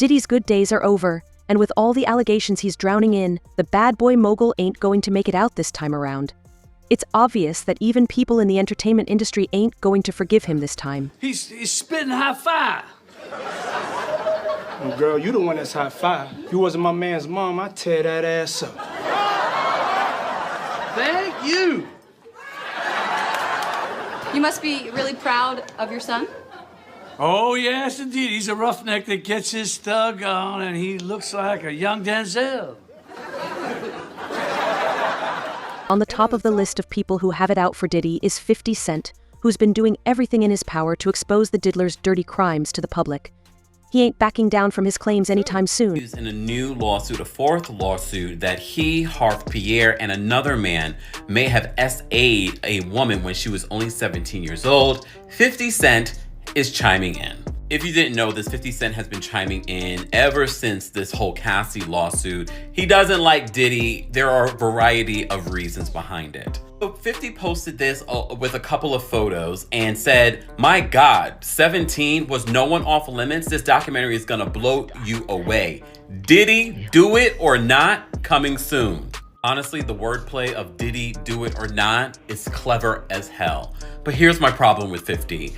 Diddy's good days are over, and with all the allegations he's drowning in, the bad boy mogul ain't going to make it out this time around. It's obvious that even people in the entertainment industry ain't going to forgive him this time. He's spitting high five. Well, girl, you the one that's high five. If you wasn't my man's mom, I'd tear that ass up. Thank you. You must be really proud of your son. Oh, yes, indeed. He's a roughneck that gets his thug on, and he looks like a young Denzel. On the top of the list of people who have it out for Diddy is 50 Cent, who's been doing everything in his power to expose the diddler's dirty crimes to the public. He ain't backing down from his claims anytime soon. He's in a new lawsuit, a fourth lawsuit, that he, Harv Pierre, and another man may have SA'd a woman when she was only 17 years old. 50 Cent is chiming in. If you didn't know this, 50 Cent has been chiming in ever since this whole Cassie lawsuit. He doesn't like Diddy. There are a variety of reasons behind it. So 50 posted this with a couple of photos and said, "My God, 17, was no one off limits? This documentary is gonna blow you away. Diddy, do it or not, coming soon." Honestly, the wordplay of Diddy, do it or not is clever as hell. But here's my problem with 50.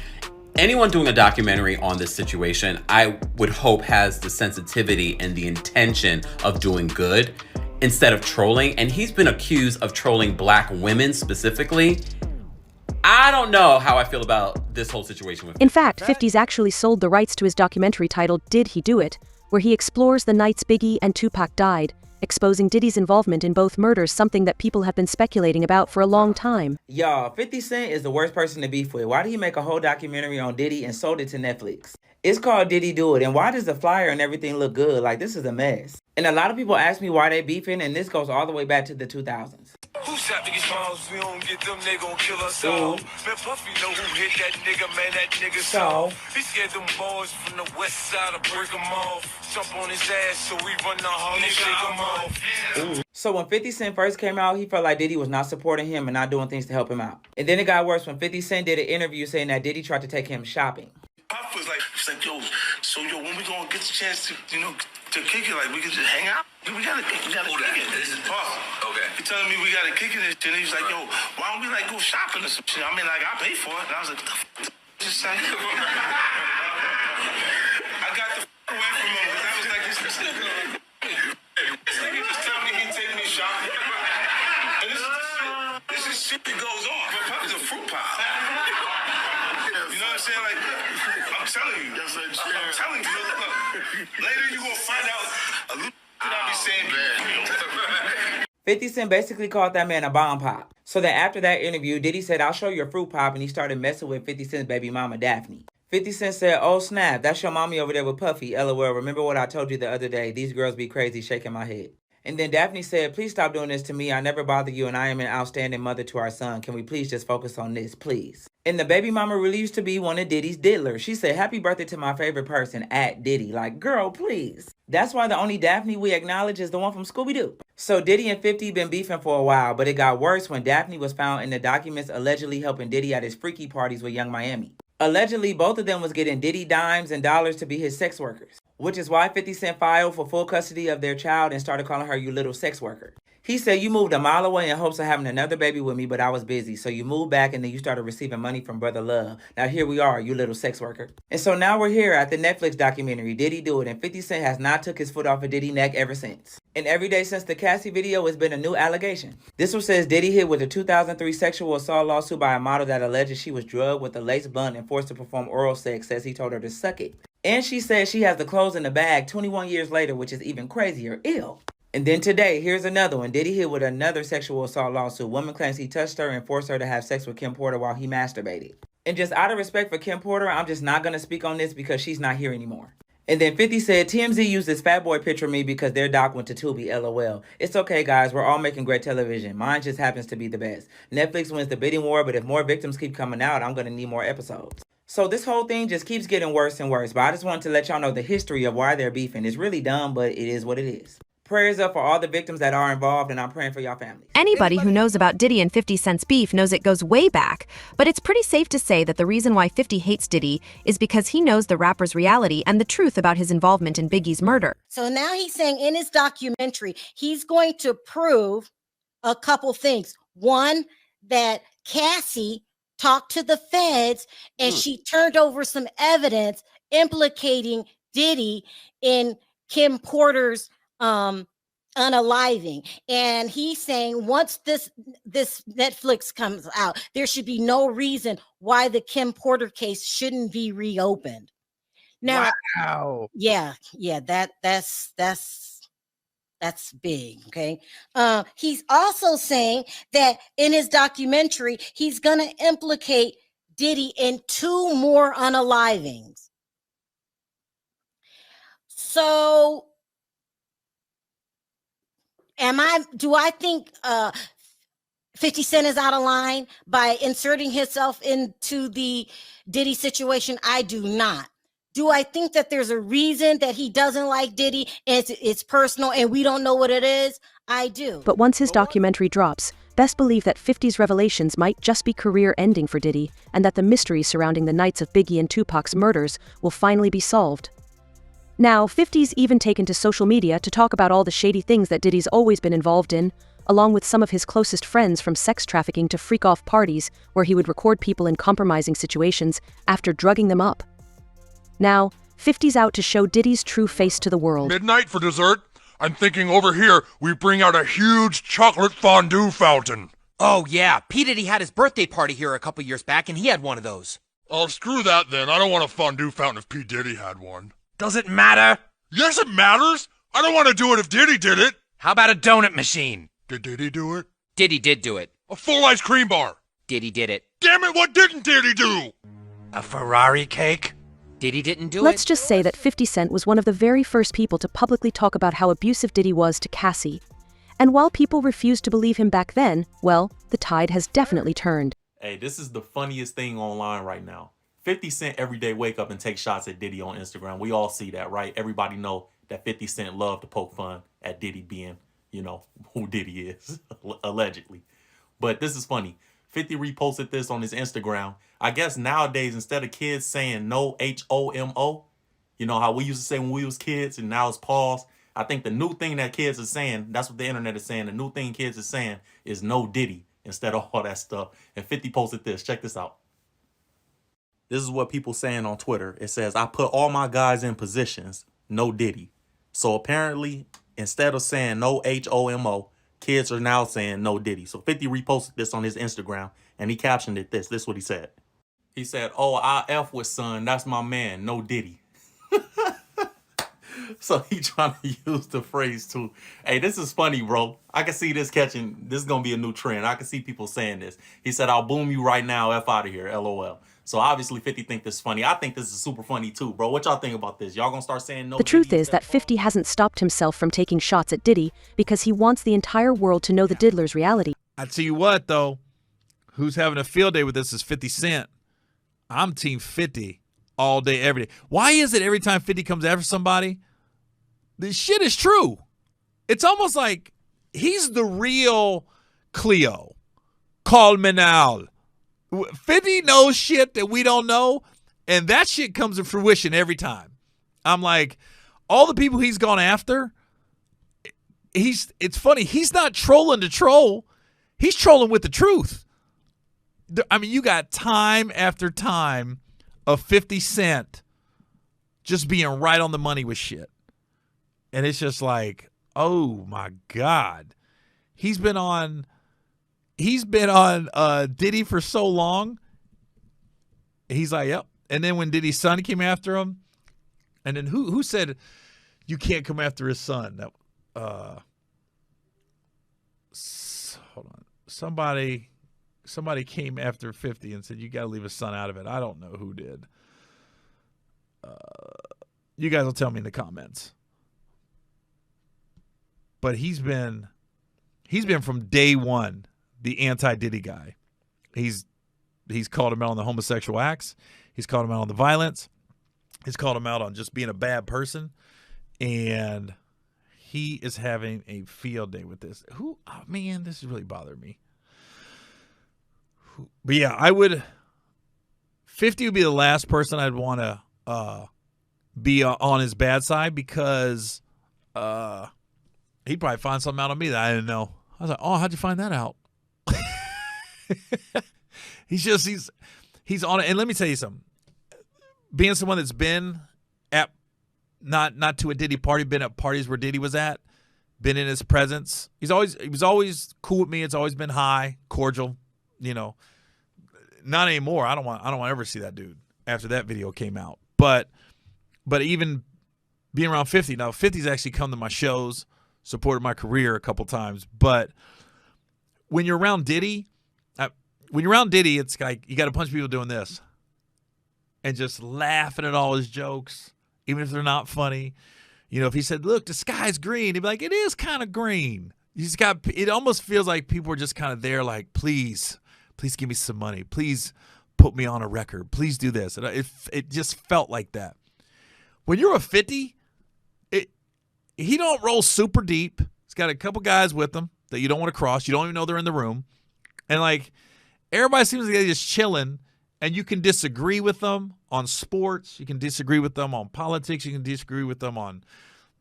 Anyone doing a documentary on this situation, I would hope, has the sensitivity and the intention of doing good instead of trolling. And he's been accused of trolling Black women specifically. I don't know how I feel about this whole situation with 50. In fact, 50's actually sold the rights to his documentary titled Did He Do It?, where he explores the nights Biggie and Tupac died, exposing Diddy's involvement in both murders, something that people have been speculating about for a long time. Y'all, 50 Cent is the worst person to beef with. Why did he make a whole documentary on Diddy and sold it to Netflix? It's called Diddy Do It, and why does the flyer and everything look good? Like, this is a mess. And a lot of people ask me why they beefing, and this goes all the way back to the 2000s. Who shot Biggie Smalls? We don't get them, they gon' kill us all. Man, Puffy know who hit that nigga, man, that nigga saw. He scared them boys from the west side to break them off. Jump on his ass so we run the hall and shake him off. So when 50 Cent first came out, he felt like Diddy was not supporting him and not doing things to help him out. And then it got worse when 50 Cent did an interview saying that Diddy tried to take him shopping. Puff was like, yo, when we gonna get the chance to, to kick it, like, we can just hang out? We gotta kick it. This is Puff. Okay. He telling me we gotta kick it, and he's like, yo, why don't we, like, go shopping or some shit? I mean, like, I pay for it. And I was like, what the f*** did you say? I got the f*** away from him, because I was like, this nigga just tell me he take me shopping. And this is shit that goes on. But Puff is a fruit pie. You know what I'm saying? Like, I'm telling you. I'm telling you. Look, later you gonna find out a little I be saying. 50 Cent basically called that man a bomb pop. So then after that interview, Diddy said, "I'll show you a fruit pop," and he started messing with 50 Cent's baby mama, Daphne. 50 Cent said, "Oh snap, that's your mommy over there with Puffy. LOL, remember what I told you the other day? These girls be crazy," shaking my head. And then Daphne said, "Please stop doing this to me. I never bother you, and I am an outstanding mother to our son. Can we please just focus on this, please?" And the baby mama really used to be one of Diddy's diddlers. She said, "Happy birthday to my favorite person, at Diddy." Like, girl, please. That's why the only Daphne we acknowledge is the one from Scooby-Doo. So Diddy and 50 been beefing for a while, but it got worse when Daphne was found in the documents allegedly helping Diddy at his freaky parties with Young Miami. Allegedly, both of them was getting Diddy dimes and dollars to be his sex workers, which is why 50 Cent filed for full custody of their child and started calling her "you little sex worker." He said, "You moved a mile away in hopes of having another baby with me, but I was busy. So you moved back and then you started receiving money from Brother Love. Now here we are, you little sex worker." And so now we're here at the Netflix documentary, Diddy Do It, and 50 Cent has not took his foot off of Diddy's neck ever since. And every day since the Cassie video has been a new allegation. This one says Diddy hit with a 2003 sexual assault lawsuit by a model that alleges she was drugged with a lace blunt and forced to perform oral sex, says he told her to suck it. And she says she has the clothes in the bag 21 years later, which is even crazier. Ew. And then today, here's another one. Diddy hit with another sexual assault lawsuit. Woman claims he touched her and forced her to have sex with Kim Porter while he masturbated. And just out of respect for Kim Porter, I'm just not going to speak on this because she's not here anymore. And then 50 said, "TMZ used this fat boy picture of me because their doc went to Tubi, LOL. It's okay, guys. We're all making great television. Mine just happens to be the best. Netflix wins the bidding war, but if more victims keep coming out, I'm going to need more episodes." So this whole thing just keeps getting worse and worse. But I just wanted to let y'all know the history of why they're beefing. It's really dumb, but it is what it is. Prayers up for all the victims that are involved, and I'm praying for y'all families. Anybody who knows about Diddy and 50 Cent's beef knows it goes way back. But it's pretty safe to say that the reason why 50 hates Diddy is because he knows the rapper's reality and the truth about his involvement in Biggie's murder. So now he's saying in his documentary, he's going to prove a couple things. One, that Cassie talked to the feds and she turned over some evidence implicating Diddy in Kim Porter's unaliving. And he's saying once this Netflix comes out, there should be no reason why the Kim Porter case shouldn't be reopened. Now, wow. Yeah, that's big. Okay. He's also saying that in his documentary, he's gonna implicate Diddy in 2 more unalivings. So do I think 50 Cent is out of line by inserting himself into the Diddy situation? I do not. Do I think that there's a reason that he doesn't like Diddy and it's personal and we don't know what it is? I do. But once his documentary drops, best believe that 50's revelations might just be career-ending for Diddy, and that the mystery surrounding the nights of Biggie and Tupac's murders will finally be solved. Now, 50's even taken to social media to talk about all the shady things that Diddy's always been involved in, along with some of his closest friends, from sex trafficking to freak-off parties where he would record people in compromising situations after drugging them up. Now, 50's out to show Diddy's true face to the world. Midnight for dessert? I'm thinking over here we bring out a huge chocolate fondue fountain. Oh yeah, P. Diddy had his birthday party here a couple years back and he had one of those. Oh, screw that then. I don't want a fondue fountain if P. Diddy had one. Does it matter? Yes, it matters. I don't want to do it if Diddy did it. How about a donut machine? Did Diddy do it? Diddy did do it. A full ice cream bar. Diddy did it. Damn it, what didn't Diddy do? A Ferrari cake? Diddy didn't do it. Let's just say that 50 Cent was one of the very first people to publicly talk about how abusive Diddy was to Cassie. And while people refused to believe him back then, well, the tide has definitely turned. Hey, this is the funniest thing online right now. 50 Cent every day wake up and take shots at Diddy on Instagram. We all see that, right? Everybody know that 50 Cent loved to poke fun at Diddy being, who Diddy is, allegedly. But this is funny. 50 reposted this on his Instagram. I guess nowadays, instead of kids saying no H-O-M-O, you know how we used to say when we was kids and now it's pause. I think the new thing that kids are saying, that's what the internet is saying, the new thing kids are saying is no Diddy instead of all that stuff. And 50 posted this. Check this out. This is what people saying on Twitter. It says, I put all my guys in positions, no Diddy. So apparently, instead of saying no H-O-M-O, kids are now saying no Diddy. So 50 reposted this on his Instagram and he captioned it this. This is what he said. He said, oh, I F with son. That's my man. No Diddy. So he trying to use the phrase too. Hey, this is funny, bro. I can see this catching. This is going to be a new trend. I can see people saying this. He said, I'll boom you right now. F out of here. LOL. So obviously 50 think this is funny. I think this is super funny too, bro. What y'all think about this? Y'all gonna start saying no? The truth is that 50 hasn't stopped himself from taking shots at Diddy because he wants the entire world to know the diddler's reality. I tell you what, though, who's having a field day with this is 50 Cent. I'm team 50 all day, every day. Why is it every time 50 comes after somebody, this shit is true? It's almost like he's the real Cleo. Call me now. 50 knows shit that we don't know, and that shit comes to fruition every time. I'm like, all the people he's gone after, it's funny, he's not trolling to troll. He's trolling with the truth. I mean, you got time after time of 50 Cent just being right on the money with shit. And it's just like, oh my God. He's been on Diddy for so long. He's like, yep. And then when Diddy's son came after him, and then who said you can't come after his son? That hold on. Somebody came after 50 and said you got to leave his son out of it. I don't know who did. You guys will tell me in the comments. But he's been from day one the anti-Diddy guy. He's called him out on the homosexual acts. He's called him out on the violence. He's called him out on just being a bad person. And he is having a field day with this. Oh, man, this is really bothering me. But yeah, 50 would be the last person I'd want to be on his bad side, because he'd probably find something out on me that I didn't know. I was like, oh, how'd you find that out? He's on it. And let me tell you something. Being someone that's been at not to a Diddy party, been at parties where Diddy was at, been in his presence. He was always cool with me. It's always been high, cordial, you know. Not anymore. I don't want to ever see that dude after that video came out. But even being around 50, now 50's actually come to my shows, supported my career a couple times. But when you're around Diddy, it's like you got a bunch of people doing this and just laughing at all his jokes, even if they're not funny. You know, if he said, "Look, the sky's green," he'd be like, "It is kind of green." It almost feels like people are just kind of there, like, please give me some money. Please put me on a record. Please do this. And it just felt like that. When you're a 50, he don't roll super deep. He's got a couple guys with him that you don't want to cross. You don't even know they're in the room. And, like, everybody seems like they're just chilling, and you can disagree with them on sports. You can disagree with them on politics. You can disagree with them on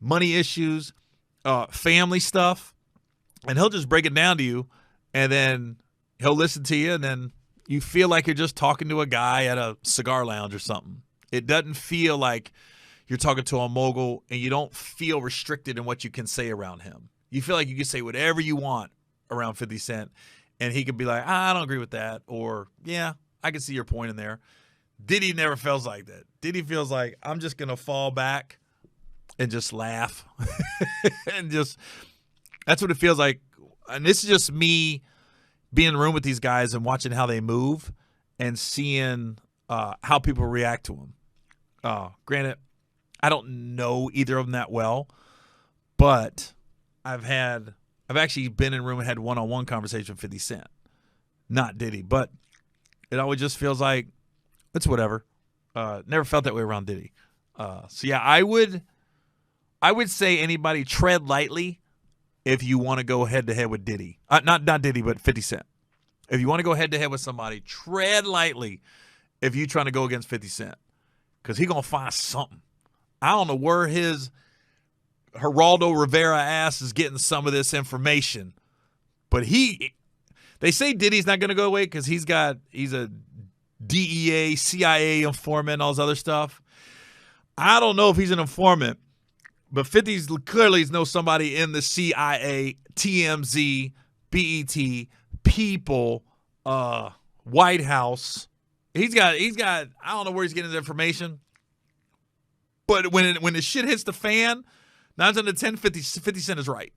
money issues, family stuff. And he'll just break it down to you, and then he'll listen to you, and then you feel like you're just talking to a guy at a cigar lounge or something. It doesn't feel like you're talking to a mogul, and you don't feel restricted in what you can say around him. You feel like you can say whatever you want around 50 Cent, and he could be like, I don't agree with that, or, yeah, I can see your point in there. Diddy never feels like that. Diddy feels like, I'm just going to fall back and just laugh. And just, that's what it feels like. And this is just me being in the room with these guys and watching how they move and seeing how people react to them. Granted, I don't know either of them that well, but I've actually been in a room and had one-on-one conversation with 50 Cent. Not Diddy, but it always just feels like it's whatever. Never felt that way around Diddy. So yeah, I would say anybody tread lightly if you want to go head-to-head with Diddy. Not Diddy, but 50 Cent. If you want to go head-to-head with somebody, tread lightly if you're trying to go against 50 Cent. Because he's going to find something. I don't know where his Geraldo Rivera ass is getting some of this information. But they say Diddy's not going to go away because he's a DEA, CIA informant, all this other stuff. I don't know if he's an informant. But 50's clearly knows somebody in the CIA, TMZ, BET, People, White House. He's got. I don't know where he's getting his information. But when the shit hits the fan, 9 out of 10, 50 Cent is right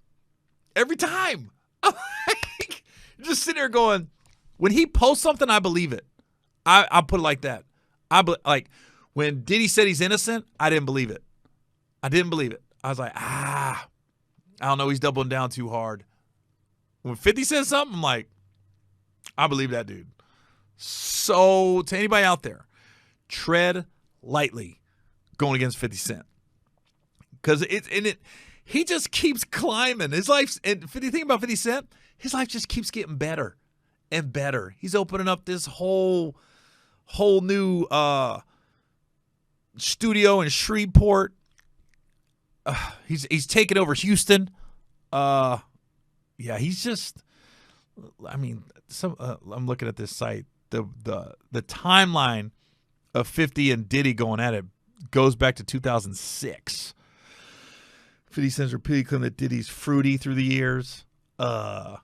every time. Just sitting there going, when he posts something, I believe it. I'll put it like that. Like when Diddy said he's innocent, I didn't believe it. I was like, I don't know. He's doubling down too hard. When 50 says something, I'm like, I believe that dude. So to anybody out there, tread lightly going against 50 Cent. Because he just keeps climbing. His life's, and the thing about 50 Cent, his life just keeps getting better and better. He's opening up this whole new studio in Shreveport. He's taken over Houston. Yeah, he's just. I mean, I'm looking at this site. The timeline of 50 and Diddy going at it goes back to 2006. 50 Cent's repeatedly claimed that Diddy's fruity through the years. Some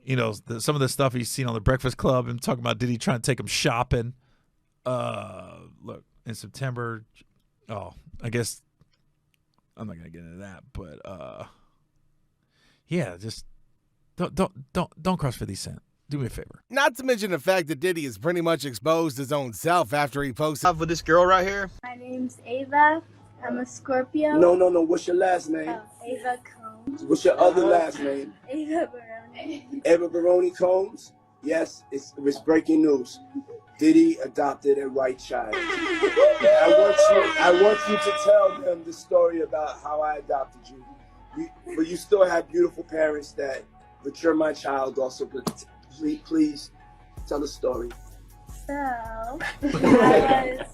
of the stuff he's seen on the Breakfast Club and talking about Diddy trying to take him shopping. Look, in September. Oh, I guess. I'm not gonna get into that, but yeah, just don't cross 50 Cent. Do me a favor. Not to mention the fact that Diddy has pretty much exposed his own self after he posted for this girl right here. My name's Ava. I'm a Scorpio. No. What's your last name? Ava Combs. What's your other last name? Ava Baroni. Eva Baroni Combs. Yes, it's breaking news. Diddy adopted a white child. I want you to tell them the story about how I adopted you. but you still have beautiful parents but you're my child also. Please tell the story. So, I was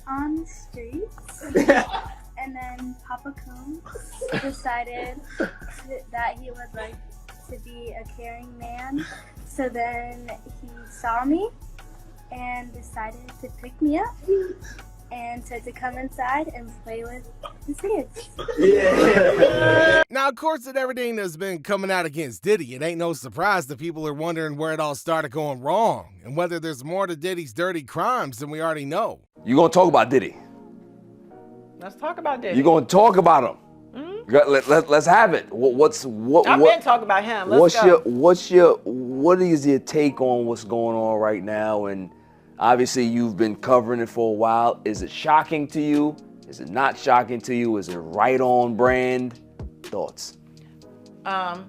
on the streets, and then Papa Combs decided that he would like to be a caring man. So then he saw me and decided to pick me up and said to come inside and play with his kids. Yeah. Now, of course, with everything that's been coming out against Diddy, it ain't no surprise that people are wondering where it all started going wrong and whether there's more to Diddy's dirty crimes than we already know. You gonna talk about Diddy? Let's talk about Diddy. You gonna talk about him? Let's have it. I've been talking about him. Let's go. What is your take on what's going on right now? And obviously you've been covering it for a while. Is it shocking to you? Is it not shocking to you? Is it right on brand? Thoughts? I'm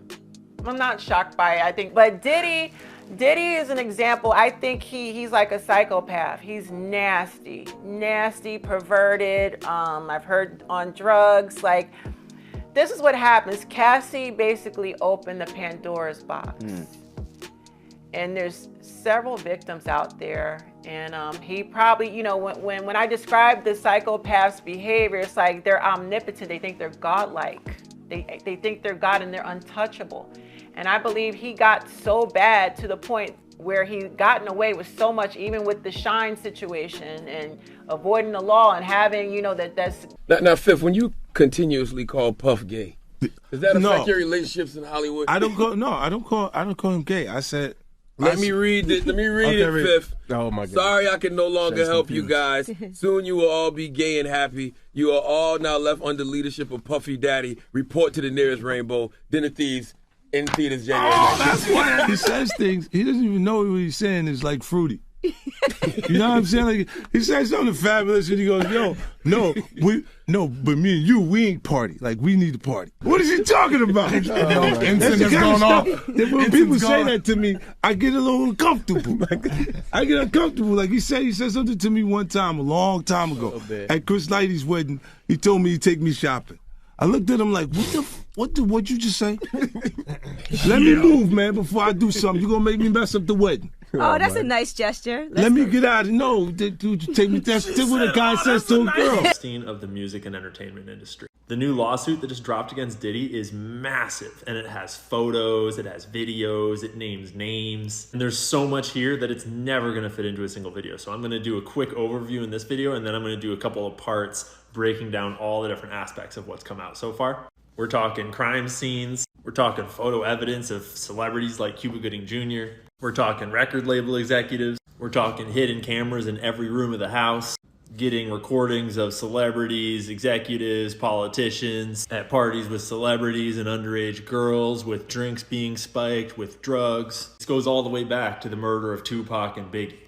not shocked by it, I think. But Diddy is an example. I think he's like a psychopath. He's nasty, perverted. I've heard on drugs. Like, this is what happens. Cassie basically opened the Pandora's box. And there's several victims out there. And he probably, you know, when I describe the psychopath's behavior, it's like they're omnipotent. They think they're godlike. They think they're God and they're untouchable. And I believe he got so bad to the point where he gotten away with so much, even with the Shine situation and avoiding the law and having, you know, that's... Now, Fifth, when you continuously call Puff gay, does that affect your relationships in Hollywood? I don't call him gay. I said... Let me read it, Fifth. Oh my God. Sorry I can no longer help you guys. Soon you will all be gay and happy. You are all now left under leadership of Puffy Daddy. Report to the nearest rainbow. Dinner Thieves in theaters January 19th. That's why he says things. He doesn't even know what he's saying is like fruity. You know what I'm saying? Like, he says something fabulous and he goes, but me and you, we ain't party. Like, we need to party. What is he talking about? That's the kind of stuff that when people say that to me, I get a little uncomfortable. I get uncomfortable. Like, he said something to me one time, a long time ago, at Chris Lighty's wedding. He told me he'd take me shopping. I looked at him like, what'd you just say? Let me move, man, before I do something. You're gonna make me mess up the wedding. Oh, that's a nice gesture. Let me get out of no, dude, take me. That's what a guy says to a girl. Epstein of the music and entertainment industry. The new lawsuit that just dropped against Diddy is massive, and it has photos, it has videos, it names names, and there's so much here that it's never gonna fit into a single video. So I'm gonna do a quick overview in this video, and then I'm gonna do a couple of parts breaking down all the different aspects of what's come out so far. We're talking crime scenes, we're talking photo evidence of celebrities like Cuba Gooding Jr., we're talking record label executives, we're talking hidden cameras in every room of the house, getting recordings of celebrities, executives, politicians at parties with celebrities and underage girls, with drinks being spiked, with drugs. This goes all the way back to the murder of Tupac and Biggie.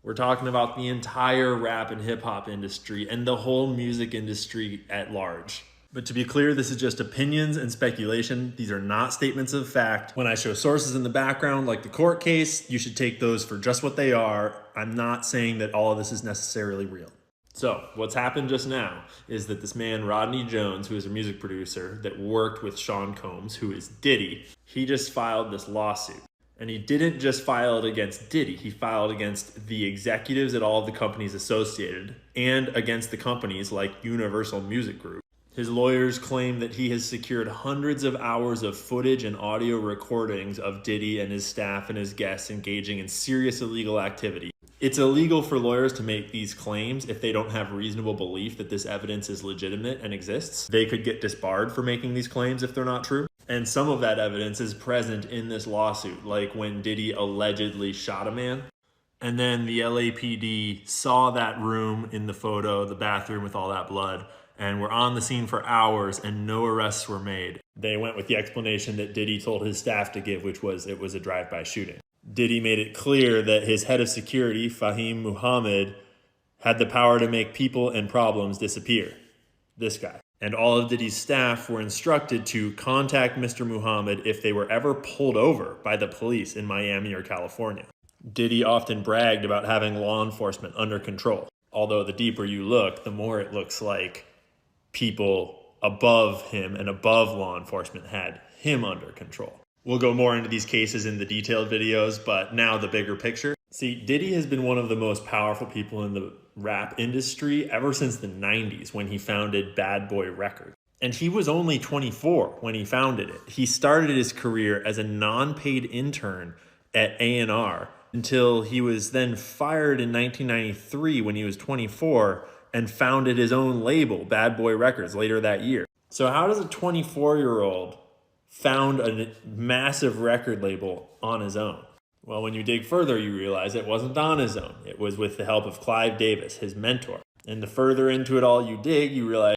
We're talking about the entire rap and hip hop industry and the whole music industry at large. But to be clear, this is just opinions and speculation. These are not statements of fact. When I show sources in the background, like the court case, you should take those for just what they are. I'm not saying that all of this is necessarily real. So what's happened just now is that this man, Rodney Jones, who is a music producer that worked with Sean Combs, who is Diddy, he just filed this lawsuit. And he didn't just file it against Diddy, he filed against the executives at all of the companies associated and against the companies like Universal Music Group. His lawyers claim that he has secured hundreds of hours of footage and audio recordings of Diddy and his staff and his guests engaging in serious illegal activity. It's illegal for lawyers to make these claims if they don't have reasonable belief that this evidence is legitimate and exists. They could get disbarred for making these claims if they're not true. And some of that evidence is present in this lawsuit, like when Diddy allegedly shot a man. And then the LAPD saw that room in the photo, the bathroom with all that blood, and were on the scene for hours and no arrests were made. They went with the explanation that Diddy told his staff to give, which was it was a drive-by shooting. Diddy made it clear that his head of security, Fahim Muhammad, had the power to make people and problems disappear. This guy. And all of Diddy's staff were instructed to contact Mr. Muhammad if they were ever pulled over by the police in Miami or California. Diddy often bragged about having law enforcement under control. Although the deeper you look, the more it looks like people above him and above law enforcement had him under control. We'll go more into these cases in the detailed videos, but now the bigger picture. See, Diddy has been one of the most powerful people in the rap industry ever since the 90s when he founded Bad Boy Records. And he was only 24 when he founded it. He started his career as a non-paid intern at A&R until he was then fired in 1993 when he was 24 and founded his own label, Bad Boy Records, later that year. So how does a 24-year-old found a massive record label on his own? Well, when you dig further, you realize it wasn't on his own. It was with the help of Clive Davis, his mentor. And the further into it all you dig, you realize